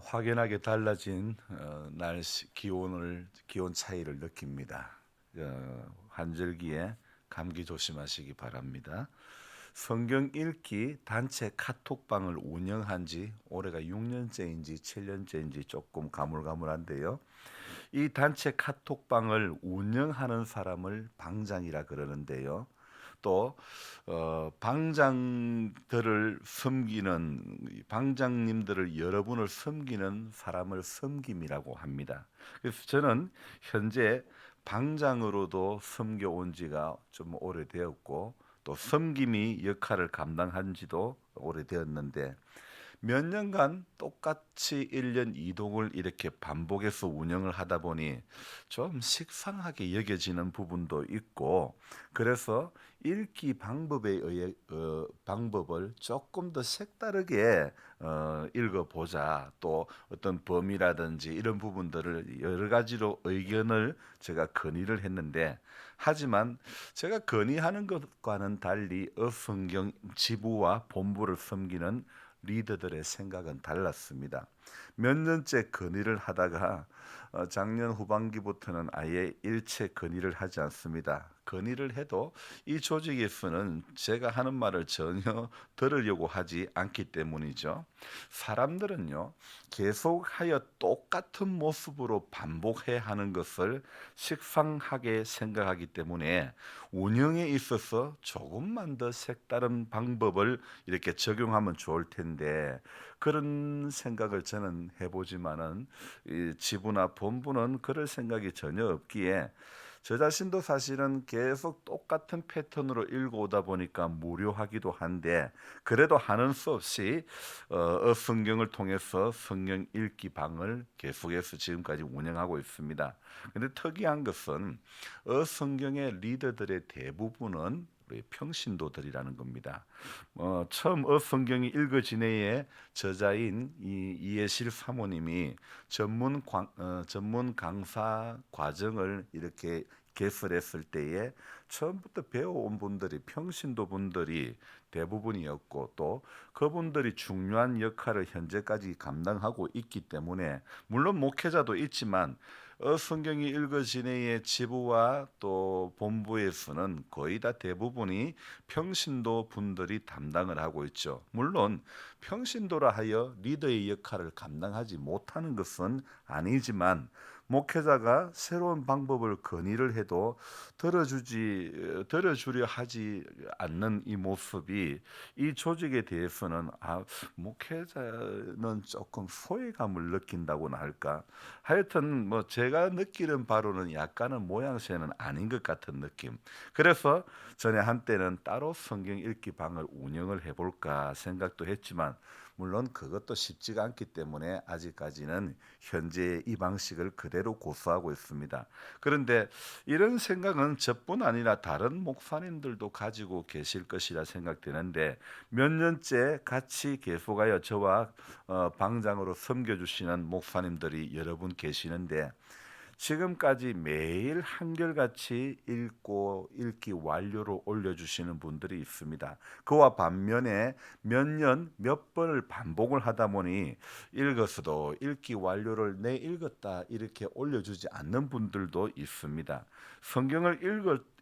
확연하게 달라진 날씨 기온 차이를 느낍니다. 환절기에 감기 조심하시기 바랍니다. 성경 읽기 단체 카톡방을 운영한 지 올해가 6년째인지 7년째인지 조금 가물가물한데요. 이 단체 카톡방을 운영하는 사람을 방장이라 그러는데요. 또 방장들을 섬기는 방장님들을 여러분을 섬기는 사람을 섬김이라고 합니다. 그래서 저는 현재 방장으로도 섬겨온 지가 좀 오래되었고 또 섬김이 역할을 감당한 지도 오래되었는데 몇 년간 똑같이 1년 이동을 이렇게 반복해서 운영을 하다 보니 좀 식상하게 여겨지는 부분도 있고, 그래서 읽기 방법에 의해 방법을 조금 더 색다르게 읽어보자. 또 어떤 범위라든지 이런 부분들을 여러 가지로 의견을 제가 건의를 했는데, 하지만 제가 건의하는 것과는 달리 어성경 지부와 본부를 섬기는 리더들의 생각은 달랐습니다. 몇 년째 건의를 하다가 작년 후반기부터는 아예 일체 건의를 하지 않습니다. 건의를 해도 이 조직에서는 제가 하는 말을 전혀 들으려고 하지 않기 때문이죠. 사람들은요, 계속하여 똑같은 모습으로 반복해야 하는 것을 식상하게 생각하기 때문에 운영에 있어서 조금만 더 색다른 방법을 이렇게 적용하면 좋을 텐데, 그런 생각을 저는 해보지만은 이 지부나 본부는 그럴 생각이 전혀 없기에 저 자신도 사실은 계속 똑같은 패턴으로 읽어오다 보니까 무료하기도 한데, 그래도 하는 수 없이 성경을 통해서 성경 읽기 방을 계속해서 지금까지 운영하고 있습니다. 근데 특이한 것은 성경의 리더들의 대부분은 우리 평신도들이라는 겁니다. 처음 성경이 읽어지네의 저자인 이예실 사모님이 전문 강사 과정을 이렇게 개설했을 때에 처음부터 배워온 분들이 평신도 분들이 대부분이었고, 또 그분들이 중요한 역할을 현재까지 감당하고 있기 때문에, 물론 목회자도 있지만 성경이 읽어지네의 지부와 또 본부에서는 거의 다 대부분이 평신도 분들이 담당을 하고 있죠. 물론 평신도라 하여 리더의 역할을 감당하지 못하는 것은 아니지만, 목회자가 새로운 방법을 건의를 해도 들어주려 하지 않는 이 모습이, 이 조직에 대해서는 목회자는 조금 소외감을 느낀다고나 할까. 하여튼 뭐 제가 느끼는 바로는 약간은 모양새는 아닌 것 같은 느낌. 그래서 전에 한때는 따로 성경 읽기 방을 운영을 해볼까 생각도 했지만, 물론 그것도 쉽지가 않기 때문에 아직까지는 현재의 이 방식을 그대로 고수하고 있습니다. 그런데 이런 생각은 저뿐 아니라 다른 목사님들도 가지고 계실 것이라 생각되는데, 몇 년째 같이 계속하여 저와 방장으로 섬겨주시는 목사님들이 여러분 계시는데, 지금까지 매일 한결같이 읽고 읽기 완료로 올려주시는 분들이 있습니다. 그와 반면에 몇 년 몇 번을 반복을 하다 보니 읽었어도 읽기 완료를 내 읽었다 이렇게 올려주지 않는 분들도 있습니다. 성경을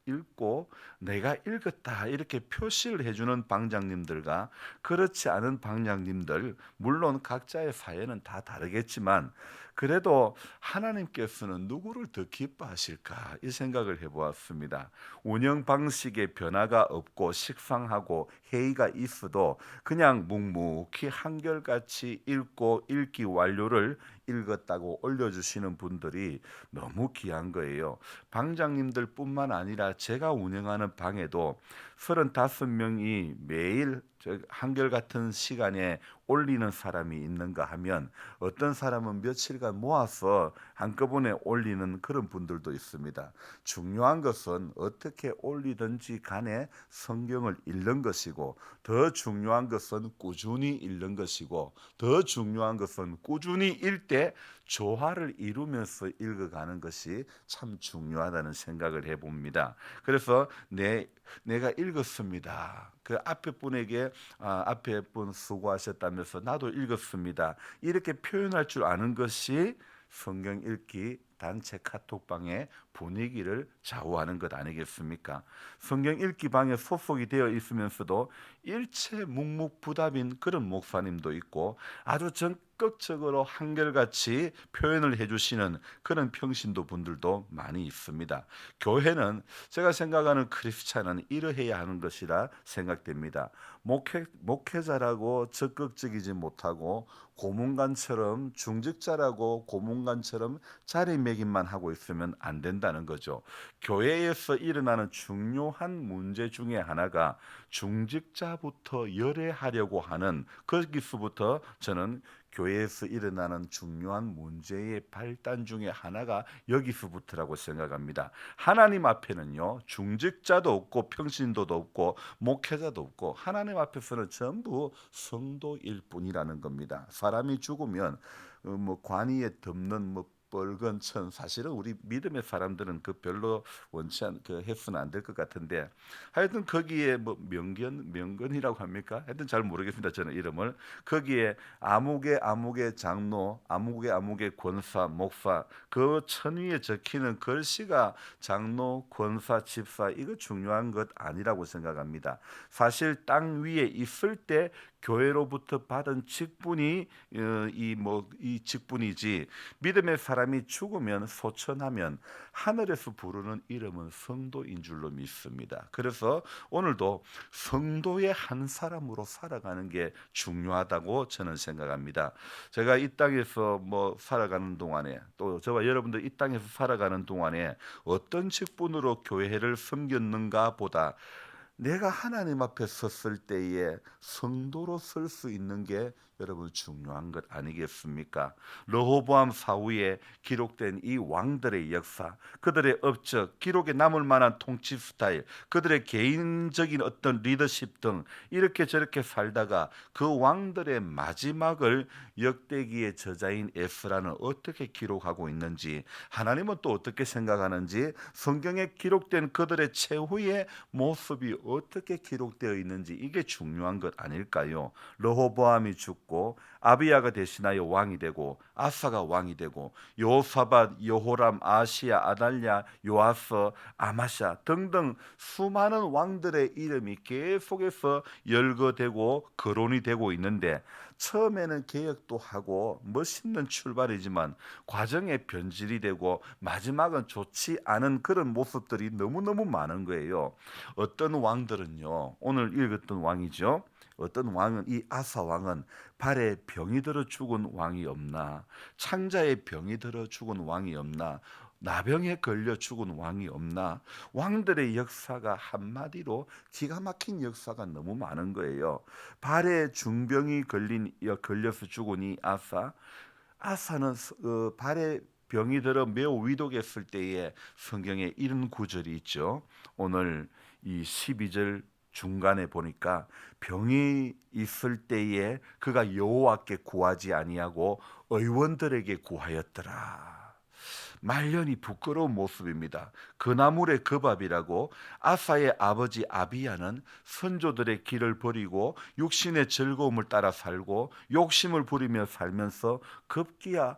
읽고 내가 읽었다 이렇게 표시를 해주는 방장님들과 그렇지 않은 방장님들, 물론 각자의 사연은 다 다르겠지만 그래도 하나님께서는 누구를 더 기뻐하실까 이 생각을 해보았습니다. 운영 방식에 변화가 없고 식상하고 회의가 있어도 그냥 묵묵히 한결같이 읽고 읽기 완료를 읽었다고 올려주시는 분들이 너무 귀한 거예요. 방장님들뿐만 아니라 제가 운영하는 방에도 35명이 매일 한결같은 시간에 올리는 사람이 있는가 하면, 어떤 사람은 며칠간 모아서 한꺼번에 올리는 그런 분들도 있습니다. 중요한 것은 어떻게 올리든지 간에 성경을 읽는 것이고, 더 중요한 것은 꾸준히 읽는 것이고, 더 중요한 것은 꾸준히 읽되 조화를 이루면서 읽어가는 것이 참 중요하다는 생각을 해봅니다. 그래서 내가 읽었습니다. 그 앞에 분에게 앞에 분 수고하셨다면서 나도 읽었습니다. 이렇게 표현할 줄 아는 것이 성경 읽기 단체 카톡방의 분위기를 좌우하는 것 아니겠습니까? 성경 읽기 방에 소속이 되어 있으면서도 일체 묵묵부답인 그런 목사님도 있고 아주 적극적으로 한결같이 표현을 해주시는 그런 평신도 분들도 많이 있습니다. 교회는 제가 생각하는 크리스찬은 이러해야 하는 것이라 생각됩니다. 목회자라고 적극적이지 못하고 고문관처럼 중직자라고 고문관처럼 자리매김만 하고 있으면 안 된다는 거죠. 교회에서 일어나는 중요한 문제 중에 하나가 중직자부터 열애하려고 하는 거기서부터 저는 교회에서 일어나는 중요한 문제의 발단 중에 하나가 여기서부터라고 생각합니다. 하나님 앞에는요 중직자도 없고 평신도도 없고 목회자도 없고 하나님 앞에서는 전부 성도일 뿐이라는 겁니다. 사람이 죽으면 뭐 관이에 덮는 뭐 뻘건 천 사실은 우리 믿음의 사람들은 그 별로 원치 않 그 해서는 안 될 것 같은데 하여튼 거기에 뭐 명건이라고 합니까? 하여튼 잘 모르겠습니다. 저는 이름을 거기에 아무개 장로 아무개 권사 목사 그 천위에 적히는 글씨가 장로 권사 집사 이거 중요한 것 아니라고 생각합니다. 사실 땅 위에 있을 때 교회로부터 받은 직분이 이 직분이지 믿음의 사람이 죽으면 소천하면 하늘에서 부르는 이름은 성도인 줄로 믿습니다. 그래서 오늘도 성도의 한 사람으로 살아가는 게 중요하다고 저는 생각합니다. 제가 이 땅에서 뭐 살아가는 동안에 또 저와 여러분들 이 땅에서 살아가는 동안에 어떤 직분으로 교회를 섬겼는가 보다 내가 하나님 앞에 섰을 때에 성도로 설 수 있는 게 여러분 중요한 것 아니겠습니까? 르호보암 사후에 기록된 이 왕들의 역사, 그들의 업적, 기록에 남을 만한 통치 스타일, 그들의 개인적인 어떤 리더십 등 이렇게 저렇게 살다가 그 왕들의 마지막을 역대기의 저자인 에스라는 어떻게 기록하고 있는지 하나님은 또 어떻게 생각하는지 성경에 기록된 그들의 최후의 모습이 어떻게 기록되어 있는지 이게 중요한 것 아닐까요? 르호보암이 죽고 아비야가 대신하여 왕이 되고 아사가 왕이 되고 요사밧, 여호람, 아시야, 아달랴, 요아스, 아마샤 등등 수많은 왕들의 이름이 계속해서 열거되고 거론이 되고 있는데 처음에는 개혁도 하고 멋있는 출발이지만 과정에 변질이 되고 마지막은 좋지 않은 그런 모습들이 너무너무 많은 거예요. 어떤 왕들은요 오늘 읽었던 왕이죠. 어떤 왕은 이 아사 왕은 발에 병이 들어 죽은 왕이 없나 창자에 병이 들어 죽은 왕이 없나 나병에 걸려 죽은 왕이 없나 왕들의 역사가 한마디로 기가 막힌 역사가 너무 많은 거예요. 발에 중병이 걸려서 죽은 이 아사는 발에 병이 들어 매우 위독했을 때에 성경에 이런 구절이 있죠. 오늘 이 12절 중간에 보니까 병이 있을 때에 그가 여호와께 구하지 아니하고 의원들에게 구하였더라. 말년이 부끄러운 모습입니다. 그나물의 그 밥이라고 아사의 아버지 아비야는 선조들의 길을 버리고 육신의 즐거움을 따라 살고 욕심을 부리며 살면서 급기야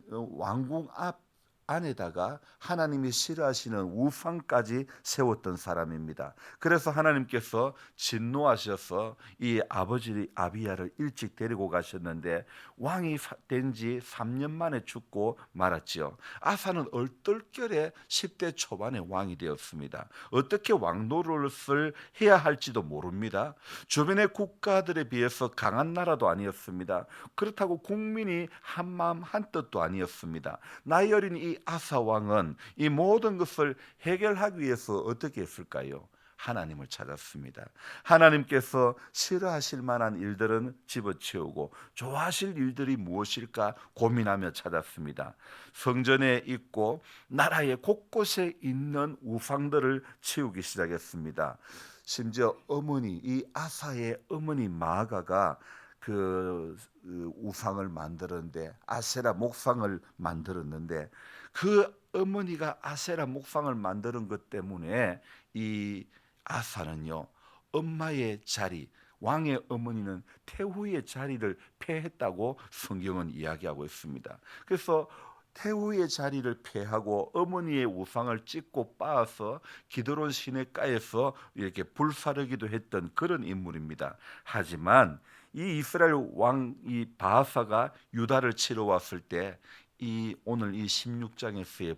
왕궁 앞 안에다가 하나님이 싫어하시는 우상까지 세웠던 사람입니다. 그래서 하나님께서 진노하셔서 이 아버지 아비야를 일찍 데리고 가셨는데 왕이 된 지 3년 만에 죽고 말았지요. 아사는 얼떨결에 10대 초반에 왕이 되었습니다. 어떻게 왕노릇을 해야 할지도 모릅니다. 주변의 국가들에 비해서 강한 나라도 아니었습니다. 그렇다고 국민이 한마음 한뜻도 아니었습니다. 나이 어린 이 아사 왕은 이 모든 것을 해결하기 위해서 어떻게 했을까요? 하나님을 찾았습니다. 하나님께서 싫어하실 만한 일들은 집어치우고 좋아하실 일들이 무엇일까 고민하며 찾았습니다. 성전에 있고 나라의 곳곳에 있는 우상들을 치우기 시작했습니다. 심지어 이 아사의 어머니 마아가가 그 우상을 만들었는데 아세라 목상을 만들었는데 그 어머니가 아세라 목상을 만드는 것 때문에 이 아사는요 엄마의 자리, 왕의 어머니는 태후의 자리를 폐했다고 성경은 이야기하고 있습니다. 그래서 태후의 자리를 폐하고 어머니의 우상을 찍고 빻아서 기드론 시내가에서 이렇게 불사르기도 했던 그런 인물입니다. 하지만 이 이스라엘 왕 이 바하사가 유다를 치러 왔을 때 이 오늘 이 16장에서의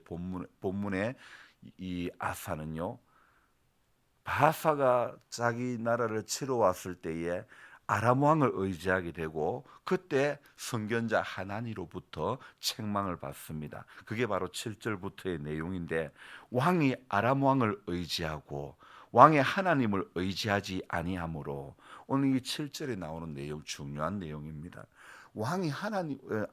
본문에 이 아사는요, 바하사가 자기 나라를 치러 왔을 때에 아람 왕을 의지하게 되고 그때 선견자 하나니로부터 책망을 받습니다. 그게 바로 7절부터의 내용인데, 왕이 아람 왕을 의지하고 왕의 하나님을 의지하지 아니하므로, 오늘 이 7절에 나오는 내용 중요한 내용입니다. 왕이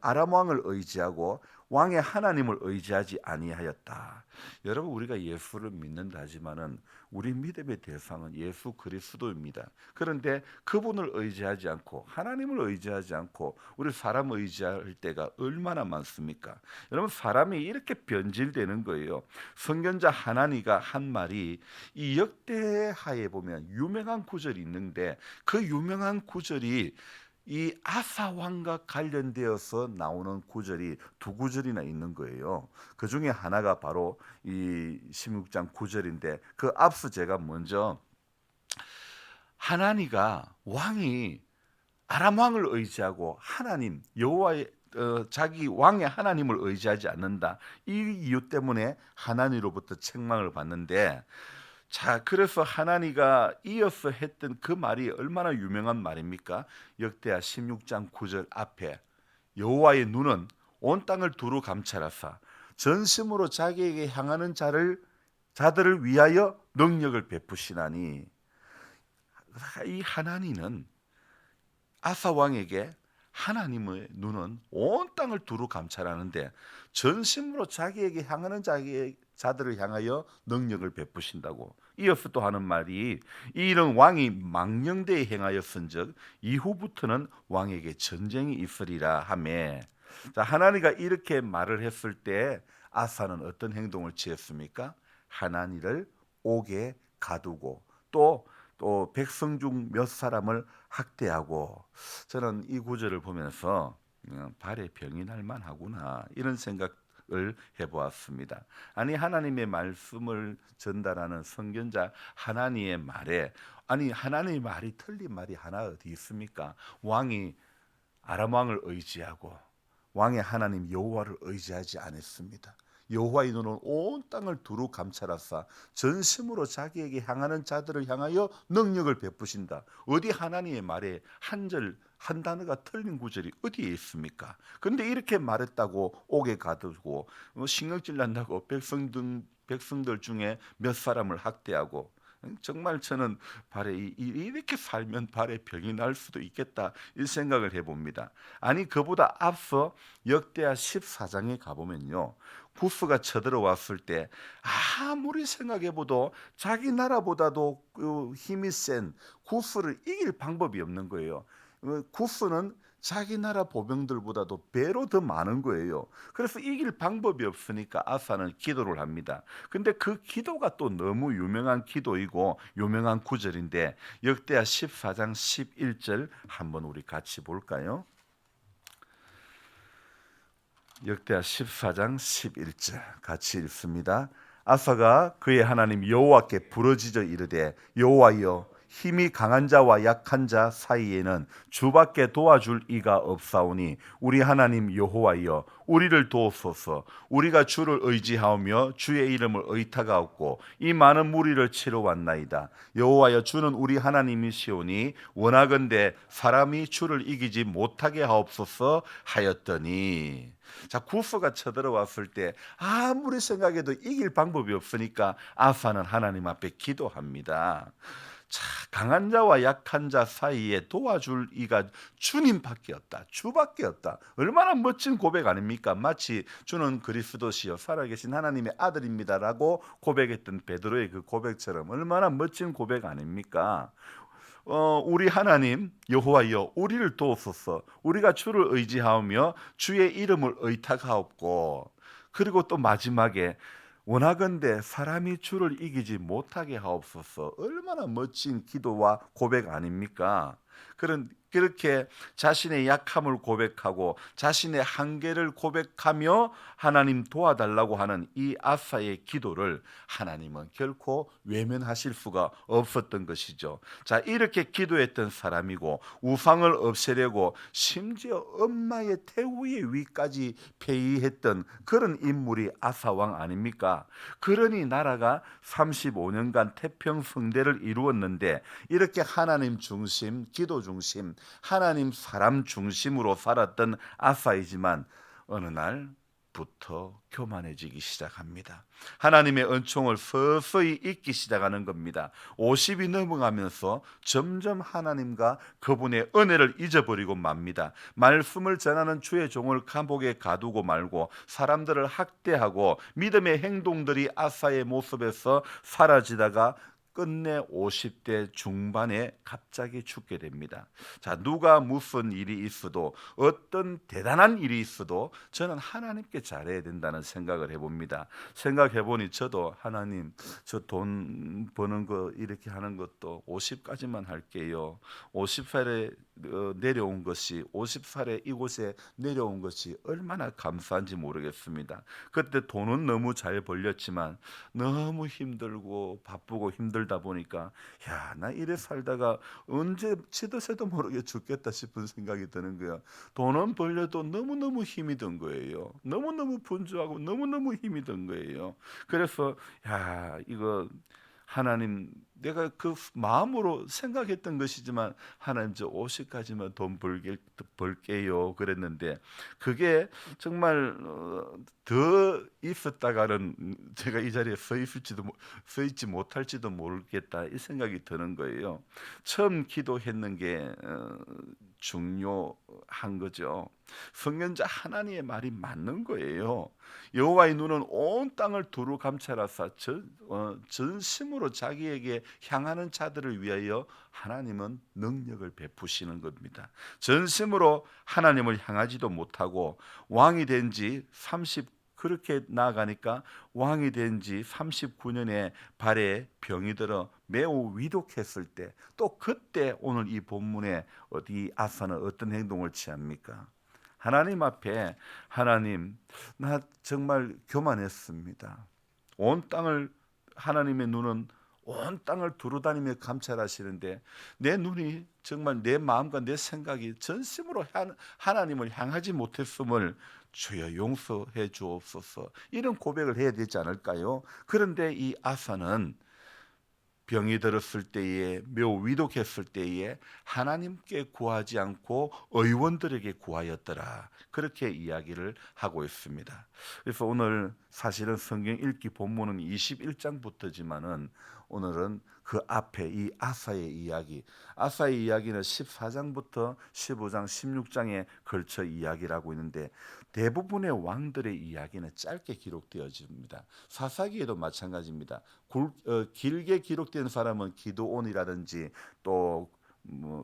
아람 왕을 의지하고 왕의 하나님을 의지하지 아니하였다. 여러분, 우리가 예수를 믿는다 하지만은 우리 믿음의 대상은 예수 그리스도입니다. 그런데 그분을 의지하지 않고 하나님을 의지하지 않고 우리 사람을 의지할 때가 얼마나 많습니까? 여러분, 사람이 이렇게 변질되는 거예요. 선견자 하나니가 한 말이 이 역대하에 보면 유명한 구절이 있는데, 그 유명한 구절이 이 아사 왕과 관련되어서 나오는 구절이 두 구절이나 있는 거예요. 그 중에 하나가 바로 이 16장 9절인데, 그 앞서 제가 먼저 하나니가 왕이 아람 왕을 의지하고 하나님 여호와의 자기 왕의 하나님을 의지하지 않는다, 이 이유 때문에 하나님으로부터 책망을 받는데, 자, 그래서 하나니가 이어서 했던 그 말이 얼마나 유명한 말입니까? 역대하 16장 9절 앞에 여호와의 눈은 온 땅을 두루 감찰하사 전심으로 자기에게 향하는 자들을 위하여 능력을 베푸시나니, 이 하나니는 아사 왕에게 하나님의 눈은 온 땅을 두루 감찰하는데 전심으로 자기에게 향하는 자들을 향하여 능력을 베푸신다고. 이어서 또 하는 말이, 이 일은 왕이 망령되이 행하였은즉 이후부터는 왕에게 전쟁이 있으리라 하매. 자, 하나니가 이렇게 말을 했을 때 아사는 어떤 행동을 취했습니까? 하나니를 옥에 가두고 또 백성 중 몇 사람을 학대하고. 저는 이 구절을 보면서 발에 병이 날 만하구나, 이런 생각을 해보았습니다. 아니, 하나님의 말씀을 전달하는 선견자 하나니의 말에, 아니 하나님의 말이 틀린 말이 하나 어디 있습니까? 왕이 아람 왕을 의지하고 왕의 하나님 여호와를 의지하지 않았습니다. 여호와의 눈은 온 땅을 두루 감찰하사 전심으로 자기에게 향하는 자들을 향하여 능력을 베푸신다. 어디 하나님의 말에 한 단어가 틀린 구절이 어디에 있습니까? 그런데 이렇게 말했다고 옥에 가두고 신경질 난다고 백성들 중에 몇 사람을 학대하고, 정말 저는 이렇게 살면 발에 병이 날 수도 있겠다, 이 생각을 해봅니다. 아니, 그보다 앞서 역대하 14장에 가보면요, 구스가 쳐들어왔을 때 아무리 생각해봐도 자기 나라보다도 힘이 센 구스를 이길 방법이 없는 거예요. 구스는 자기 나라 보병들보다도 배로 더 많은 거예요. 그래서 이길 방법이 없으니까 아사는 기도를 합니다. 근데 그 기도가 또 너무 유명한 기도이고 유명한 구절인데, 역대하 14장 11절 한번 우리 같이 볼까요? 역대하 14장 11절 같이 읽습니다. 아사가 그의 하나님 여호와께 부르짖어 이르되, 여호와여, 힘이 강한 자와 약한 자 사이에는 주밖에 도와줄 이가 없사오니 우리 하나님 여호와여, 우리를 도우소서. 우리가 주를 의지하오며 주의 이름을 의탁하옵고 이 많은 무리를 치러 왔나이다. 여호와여, 주는 우리 하나님이시오니 원하건대 사람이 주를 이기지 못하게 하옵소서 하였더니. 자, 구스가 쳐들어왔을 때 아무리 생각해도 이길 방법이 없으니까 아사는 하나님 앞에 기도합니다. 자, 강한 자와 약한 자 사이에 도와줄 이가 주님밖에 없다, 주밖에 없다. 얼마나 멋진 고백 아닙니까? 마치 주는 그리스도시요 살아계신 하나님의 아들입니다라고 고백했던 베드로의 그 고백처럼 얼마나 멋진 고백 아닙니까? 우리 하나님 여호와여, 우리를 도우소서. 우리가 주를 의지하오며 주의 이름을 의탁하옵고, 그리고 또 마지막에 원하건대 사람이 주를 이기지 못하게 하옵소서. 얼마나 멋진 기도와 고백 아닙니까? 그렇게 자신의 약함을 고백하고 자신의 한계를 고백하며 하나님 도와달라고 하는 이 아사의 기도를 하나님은 결코 외면하실 수가 없었던 것이죠. 자, 이렇게 기도했던 사람이고 우상을 없애려고 심지어 엄마의 태우의 위까지 폐위했던 그런 인물이 아사 왕 아닙니까? 그러니 나라가 35년간 태평성대를 이루었는데 이렇게 하나님 중심, 기도 중심, 하나님 사람 중심으로 살았던 아사이지만 어느 날부터 교만해지기 시작합니다. 하나님의 은총을 서서히 잊기 시작하는 겁니다. 50이 넘어가면서 점점 하나님과 그분의 은혜를 잊어버리고 맙니다. 말씀을 전하는 주의 종을 감옥에 가두고 말고 사람들을 학대하고 믿음의 행동들이 아사의 모습에서 사라지다가 끝내 50대 중반에 갑자기 죽게 됩니다. 자, 누가 무슨 일이 있어도 어떤 대단한 일이 있어도 저는 하나님께 잘해야 된다는 생각을 해봅니다. 생각해 보니 저도 하나님 저 돈 버는 거 이렇게 하는 것도 50까지만 할게요. 50살에 내려온 것이 50살에 이곳에 내려온 것이 얼마나 감사한지 모르겠습니다. 그때 돈은 너무 잘 벌렸지만 너무 힘들고 바쁘고 힘들다 보니까 야, 나 이래 살다가 언제 지도 새도 모르게 죽겠다 싶은 생각이 드는 거야. 돈은 벌려도 너무너무 힘이 든 거예요. 너무너무 분주하고 너무너무 힘이 든 거예요. 그래서 야, 이거 하나님, 내가 그 마음으로 생각했던 것이지만 하나님 저 50까지만 돈 벌게요 그랬는데 그게 정말 더 있었다가는 제가 이 자리에 서 있지 못할지도 모르겠다 이 생각이 드는 거예요. 처음 기도했는 게 중요한 거죠. 성경자 하나님의 말이 맞는 거예요. 여호와의 눈은 온 땅을 두루 감찰하사 전심으로 자기에게 향하는 자들을 위하여 하나님은 능력을 베푸시는 겁니다. 전심으로 하나님을 향하지도 못하고 왕이 된 지 30 그렇게 나아가니까 왕이 된 지 39년에 발에 병이 들어 매우 위독했을 때 또 그때 오늘 이 본문에 이 아사는 어떤 행동을 취합니까? 하나님 앞에 하나님 나 정말 교만했습니다. 온 땅을 하나님의 눈은 온 땅을 두루다니며 감찰하시는데 내 눈이 정말 내 마음과 내 생각이 전심으로 하나님을 향하지 못했음을 주여 용서해 주옵소서. 이런 고백을 해야 되지 않을까요? 그런데 이 아사는 병이 들었을 때에 매우 위독했을 때에 하나님께 구하지 않고 의원들에게 구하였더라. 그렇게 이야기를 하고 있습니다. 그래서 오늘 사실은 성경 읽기 본문은 21장부터지만은 오늘은 그 앞에 이 아사의 이야기, 아사의 이야기는 14장부터 15장, 16장에 걸쳐 이야기를 하고 있는데 대부분의 왕들의 이야기는 짧게 기록되어집니다. 사사기에도 마찬가지입니다. 길게 기록된 사람은 기드온이라든지 또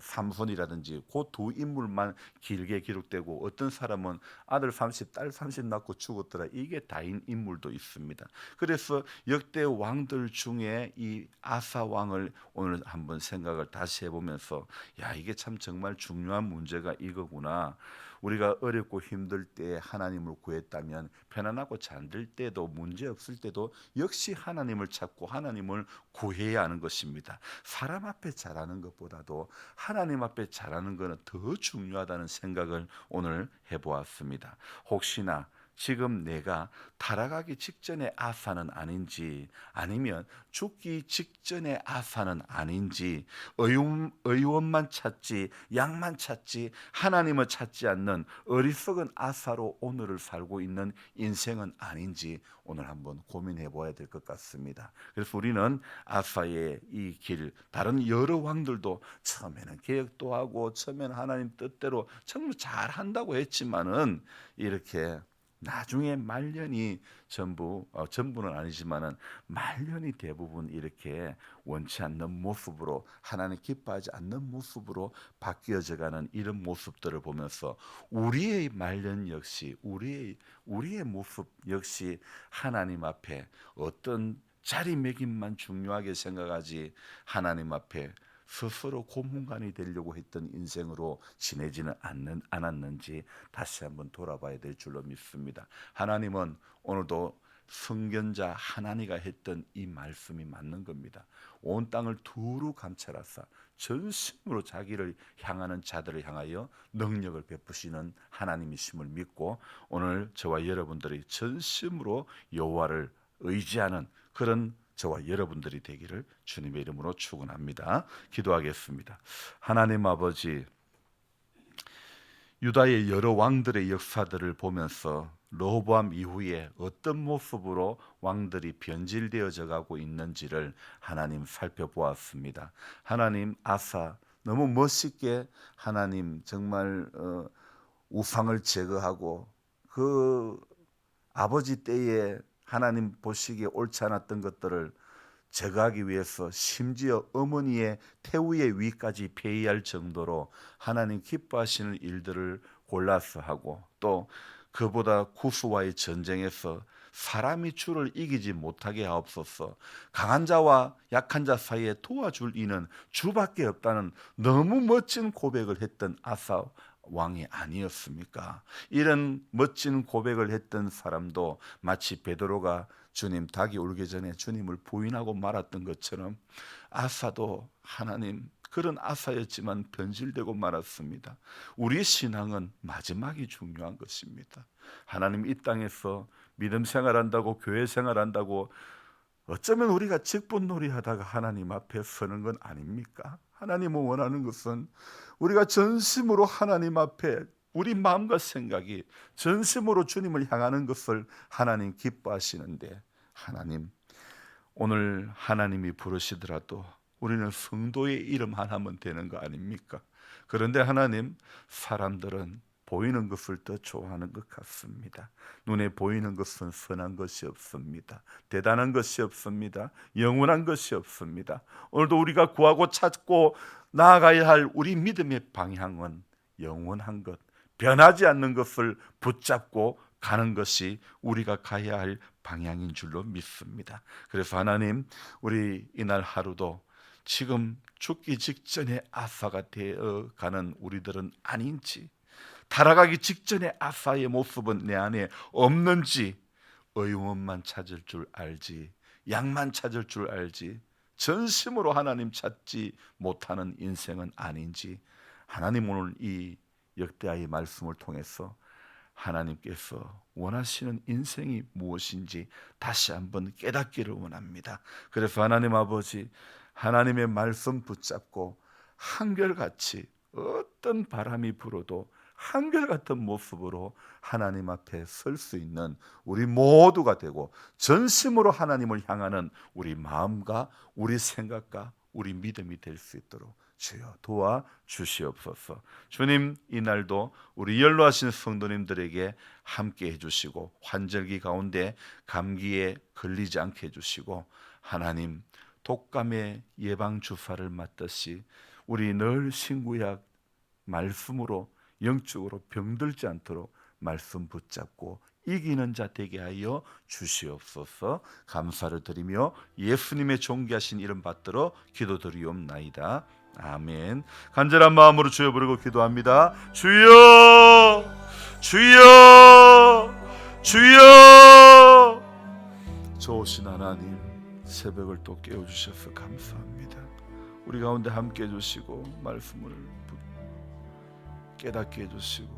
삼손이라든지 그 두 인물만 길게 기록되고 어떤 사람은 아들 30, 딸 30 낳고 죽었더라. 이게 다인 인물도 있습니다. 그래서 역대 왕들 중에 이 아사 왕을 오늘 한번 생각을 다시 해보면서 야, 이게 참 정말 중요한 문제가 이거구나. 우리가 어렵고 힘들 때 하나님을 구했다면 편안하고 잠들 때도 문제 없을 때도 역시 하나님을 찾고 하나님을 구해야 하는 것입니다. 사람 앞에 잘하는 것보다도 하나님 앞에 잘하는 것은 더 중요하다는 생각을 오늘 해보았습니다. 혹시나 지금 내가 타락하기 직전의 아사는 아닌지 아니면 죽기 직전의 아사는 아닌지 의원만 찾지 양만 찾지 하나님을 찾지 않는 어리석은 아사로 오늘을 살고 있는 인생은 아닌지 오늘 한번 고민해 봐야 될 것 같습니다. 그래서 우리는 아사의 이 길, 다른 여러 왕들도 처음에는 개혁도 하고 처음에는 하나님 뜻대로 정말 잘한다고 했지만은 이렇게 나중에 말년이 전부는 아니지만은 말년이 대부분 이렇게 원치 않는 모습으로, 하나님 기뻐하지 않는 모습으로 바뀌어져가는 이런 모습들을 보면서 우리의 말년 역시 우리의 모습 역시 하나님 앞에 어떤 자리매김만 중요하게 생각하지 하나님 앞에 스스로 고문관이 되려고 했던 인생으로 지내지는 않았는지 다시 한번 돌아봐야 될 줄로 믿습니다. 하나님은 오늘도 선견자 하나니가 했던 이 말씀이 맞는 겁니다. 온 땅을 두루 감찰하사 전심으로 자기를 향하는 자들을 향하여 능력을 베푸시는 하나님이심을 믿고, 오늘 저와 여러분들이 전심으로 여호와를 의지하는 그런 저와 여러분들이 되기를 주님의 이름으로 축원합니다. 기도하겠습니다. 하나님 아버지, 유다의 여러 왕들의 역사들을 보면서 르호보암 이후에 어떤 모습으로 왕들이 변질되어져 가고 있는지를 하나님 살펴보았습니다. 하나님, 아사 너무 멋있게 하나님 정말 우상을 제거하고 그 아버지 때에 하나님 보시기에 옳지 않았던 것들을 제거하기 위해서 심지어 어머니의 태우의 위까지 폐위할 정도로 하나님 기뻐하시는 일들을 골라서 하고, 또 그보다 구스와의 전쟁에서 사람이 주를 이기지 못하게 하옵소서, 강한 자와 약한 자 사이에 도와줄 이는 주밖에 없다는 너무 멋진 고백을 했던 아사 왕이 아니었습니까? 이런 멋진 고백을 했던 사람도 마치 베드로가 주님 닭이 울기 전에 주님을 부인하고 말았던 것처럼 아사도 하나님 그런 아사였지만 변질되고 말았습니다. 우리의 신앙은 마지막이 중요한 것입니다. 하나님 이 땅에서 믿음 생활한다고, 교회 생활한다고 어쩌면 우리가 직분놀이 하다가 하나님 앞에 서는 건 아닙니까? 하나님은 원하는 것은 우리가 전심으로 하나님 앞에 우리 마음과 생각이 전심으로 주님을 향하는 것을 하나님 기뻐하시는데, 하나님 오늘 하나님이 부르시더라도 우리는 성도의 이름 하나면 되는 거 아닙니까? 그런데 하나님, 사람들은 보이는 것을 더 좋아하는 것 같습니다. 눈에 보이는 것은 선한 것이 없습니다. 대단한 것이 없습니다. 영원한 것이 없습니다. 오늘도 우리가 구하고 찾고 나아가야 할 우리 믿음의 방향은 영원한 것, 변하지 않는 것을 붙잡고 가는 것이 우리가 가야 할 방향인 줄로 믿습니다. 그래서 하나님, 우리 이날 하루도 지금 죽기 직전에 아사가 되어가는 우리들은 아닌지, 타락하기 직전에 아사의 모습은 내 안에 없는지, 의원만 찾을 줄 알지 양만 찾을 줄 알지 전심으로 하나님 찾지 못하는 인생은 아닌지, 하나님 오늘 이 역대하의 말씀을 통해서 하나님께서 원하시는 인생이 무엇인지 다시 한번 깨닫기를 원합니다. 그래서 하나님 아버지, 하나님의 말씀 붙잡고 한결같이 어떤 바람이 불어도 한결같은 모습으로 하나님 앞에 설 수 있는 우리 모두가 되고, 전심으로 하나님을 향하는 우리 마음과 우리 생각과 우리 믿음이 될 수 있도록 주여 도와주시옵소서. 주님, 이날도 우리 연로하신 성도님들에게 함께 해주시고, 환절기 가운데 감기에 걸리지 않게 해주시고, 하나님 독감의 예방주사를 맞듯이 우리 늘 신구약 말씀으로 영적으로 병들지 않도록 말씀 붙잡고 이기는 자 되게 하여 주시옵소서. 감사를 드리며 예수님의 존귀하신 이름 받들어 기도드리옵나이다. 아멘. 간절한 마음으로 주여 부르고 기도합니다. 주여, 주여, 주여. 좋으신 하나님, 새벽을 또 깨워주셔서 감사합니다. 우리 가운데 함께 해주시고 말씀을 깨닫게 해주시고